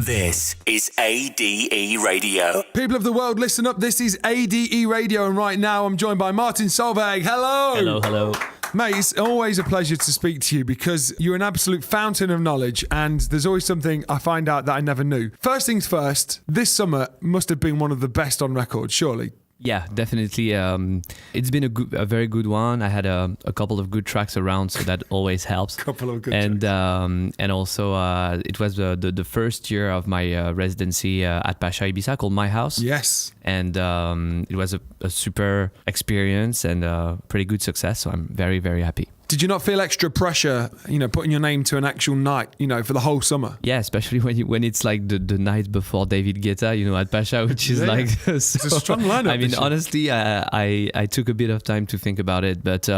This is ADE Radio. People of the world, listen up. This is ADE Radio, and right now I'm joined by Martin Solveig. Hello. Hello. Mate, it's always a pleasure to speak to you because you're an absolute fountain of knowledge, and there's always something I find out that I never knew. First things first, this summer must have been one of the best on record, surely. Yeah, definitely. It's been a very good one. I had a couple of good tracks around, so that always helps. Couple of good tracks. And also, it was the first year of my residency at Pacha Ibiza called My House. Yes. And it was a super experience and a pretty good success, so I'm very, very happy. Did you not feel extra pressure, putting your name to an actual night, for the whole summer? Yeah, especially when it's like the night before David Guetta, at Pacha, which is so, it's a strong lineup. I mean, honestly, I took a bit of time to think about it, but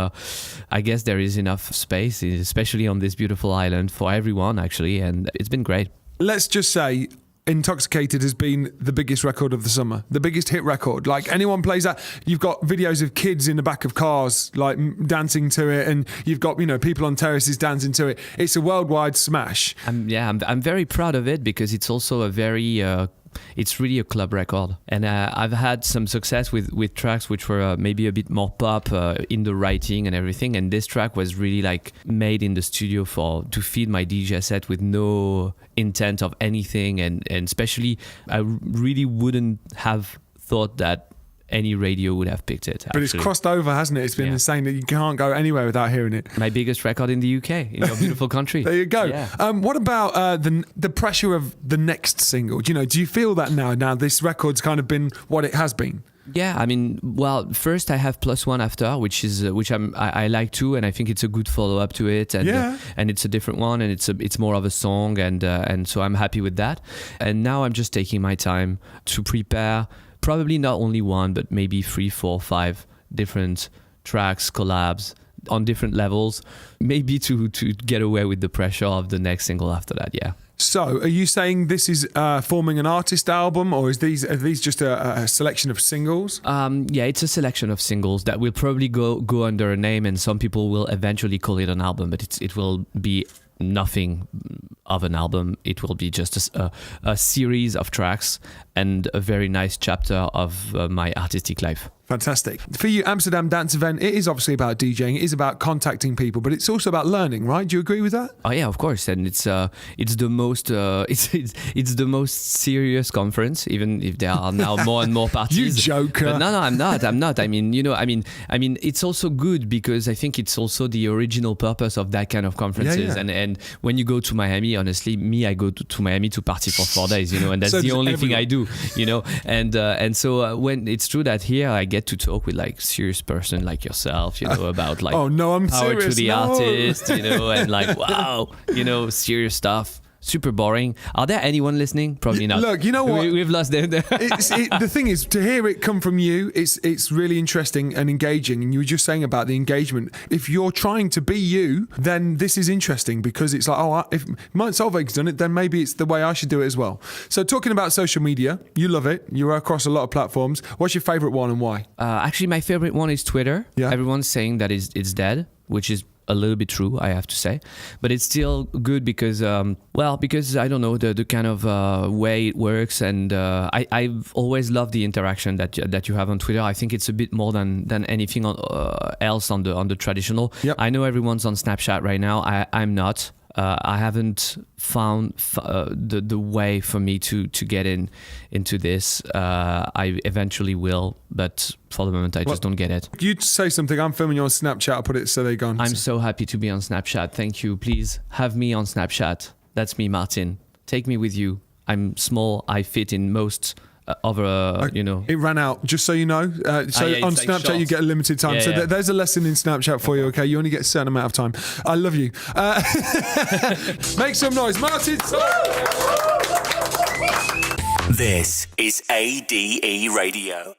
I guess there is enough space, especially on this beautiful island, for everyone, actually, and it's been great. Let's just say Intoxicated has been the biggest record of the summer, the biggest hit record. Like, anyone plays that, you've got videos of kids in the back of cars like dancing to it, and you've got people on terraces dancing to it. It's a worldwide smash. I'm very proud of it because it's also a very it's really a club record, and I've had some success with tracks which were maybe a bit more pop in the writing and everything, and this track was really like made in the studio to feed my DJ set with no intent of anything, and especially I really wouldn't have thought that any radio would have picked it. But it's crossed over, hasn't it? It's been insane that you can't go anywhere without hearing it. My biggest record in the UK, in your beautiful country. There you go. Yeah. What about the pressure of the next single? Do you feel that now? Now this record's kind of been what it has been. Yeah, I mean, well, first I have Plus One After, which I like too, and I think it's a good follow up to it, and it's a different one, and it's more of a song, and so I'm happy with that. And now I'm just taking my time to prepare. Probably not only one, but maybe 3, 4, 5 different tracks, collabs on different levels, maybe to get away with the pressure of the next single after that. Yeah. So, are you saying this is forming an artist album, or are these just a selection of singles? Yeah, it's a selection of singles that will probably go under a name, and some people will eventually call it an album, but it will be nothing of an album. It will be just a series of tracks and a very nice chapter of my artistic life. Fantastic. For you, Amsterdam Dance Event, it is obviously about DJing, it is about contacting people, but it's also about learning, right? Do you agree with that? Oh yeah, of course. And it's the most it's the most serious conference, even if there are now more and more parties. You joker. But no, I'm not. I mean, it's also good because I think it's also the original purpose of that kind of conferences. Yeah. And when you go to Miami, honestly, I go to Miami to party for 4 days, and that's so the only thing I do, and so when it's true that here I get to talk with like serious person like yourself, about like oh no, I'm power serious. to the artist, and like wow, serious stuff. Super boring. Are there anyone listening? Probably not. Look, you know what? We've lost them there. The thing is, to hear it come from you, it's really interesting and engaging. And you were just saying about the engagement. If you're trying to be you, then this is interesting because it's like, if Martin Solveig's done it, then maybe it's the way I should do it as well. So talking about social media, you love it. You're across a lot of platforms. What's your favourite one and why? Actually, my favourite one is Twitter. Yeah. Everyone's saying that it's dead, which is a little bit true, I have to say, but it's still good because I don't know the kind of way it works, and I've always loved the interaction that you have on Twitter. I think it's a bit more than anything else on the traditional. Yep. I know everyone's on Snapchat right now. I'm not. I haven't found the way for me to get into this. I eventually will, but for the moment, I just don't get it. You say something. I'm filming you on Snapchat. I'll put it so they're gone. I'm so happy to be on Snapchat. Thank you. Please have me on Snapchat. That's me, Martin. Take me with you. I'm small. I fit in most It ran out, just so you know. On Snapchat, like you get a limited time. Yeah. There's a lesson in Snapchat for you, okay? You only get a certain amount of time. I love you. Make some noise. Martin! This is ADE Radio.